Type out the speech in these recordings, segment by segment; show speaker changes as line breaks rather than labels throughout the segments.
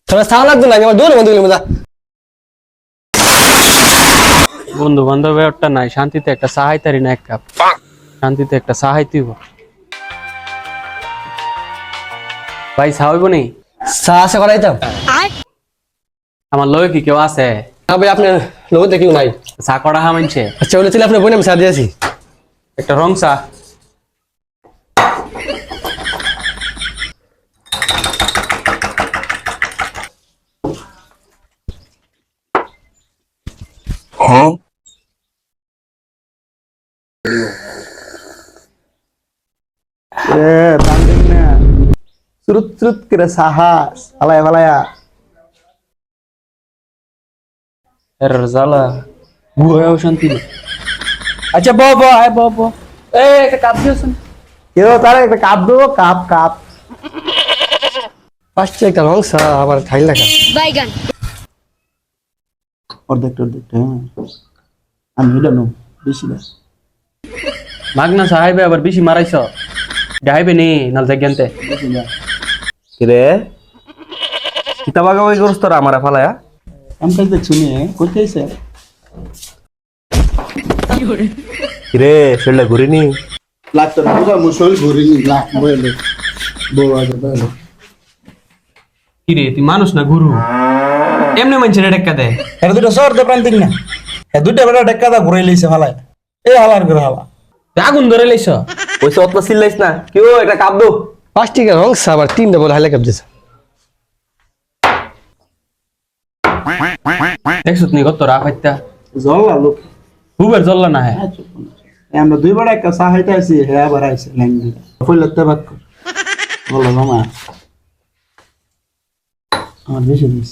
তোরা সারা লাগতো না, আমি আমার দৌড়ে বন্ধু গেলি মজা।
বন্ধু বান্ধব ব্যাপারটা নাই, শান্তিতে একটা সাহাইতারি না এক কাপ, শান্তিতে একটা সাহাইতিব। ভাই সাহাইব নেই?
চা আসা করাইতাম
আমার লগে কি কেউ আছে?
না ভাই, আপনার লোক দেখিও নাই।
চা করা হা মানছে?
আচ্ছা বলে ছিল আপনার বোন, আমি চা দিয়েছি।
একটা রং চা।
banding na surut-surut kira sahas alaya-alaya
এর জ্বালা বুয়াও শান্তি নেই। আচ্ছা বব আয় বব, এই একটা কাপ দিয়েছেন।
kira tara ekta cup do cup
পাঁচটা একটা রং চা আবার খাই লাগা।
বাইগান
ordek আমি এটা নো বেশি না
মাগনা সাহাইবে আবার বেশি মারাইছ, গাইবে নি নাল জায়গাতে।
কিরে কিতা বাগাবাগি করছ তোরা আমারে ফালায়া?
আমি কাজ দেখছি নি করতে আইছে
কিরে শরীরটা ঘুরিনি?
লাগতো না বুঝা মুসল ঘুরি নি লাগ বলে বউ আগে বলে
কি রে তুই মানুষ না গুরু? এমনি মানছে রে টেক্কা দেয়।
এর দুটো সর দে প্রান্তিক না এ দুটো বড় টেক্কা দা ঘুরাই লইছে ফালায় এই হালার করে হালা
তুই আগুন ধরে লাইছ।
ওই অত চিল্লাইস না, কেউ একটা কাপ দো।
পাঁচটি রং চা আবার তিনটা বলে হাইলা কাপ দিয়েছে।
দেখছ তুমি কত রাগ হইতা,
জল্লা লোক
খুবের জ্বললা না হ্যাঁ।
আমরা দুই বড় একটা চা খাইতে আইছি হ্যাঁ আবার আইছে ল্যাঙ্গি কইলতে বাক বলো মামা আমার বেশি দিস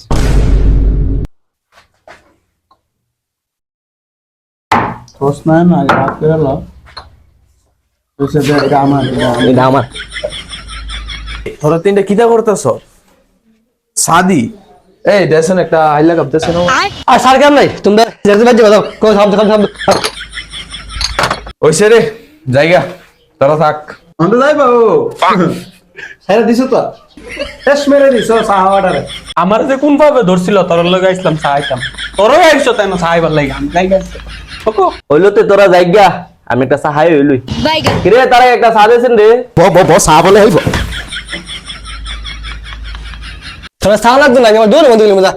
তোস না না রাত করে লো ওসে দে এটা আমার
এটা আমার। তোরা তিনটা কিতা করতেছ? সাদি এই দেশন একটা হাইলা কাপ দেশন।
আর সার কাম নাই, তোমরা যেতে বাজে বাজাও কো শব্দ শব্দ।
ওইসে রে জায়গা তোরা থাক।
আমরা যাইবা ও সারা দিছ তো শেষ মেরে দিছ চা হাওয়াটারে
আমার যে কোন ভাবে ধরছিল তোর লগে আইছিলাম চাইতাম, তোরও আইছো তাই না চাইবার লাগি আমি যাই গেছে ওকো
হইলো তে তোরা জায়গা, আমি একটা সাহাই হইলই।
বাইগান
কিরে তারা একটা চা দেছেন রে।
চা বলে হইব
তোরা সারা লাগতো না, আমি আমার দৌড়ে বন্ধু গেলি মজা।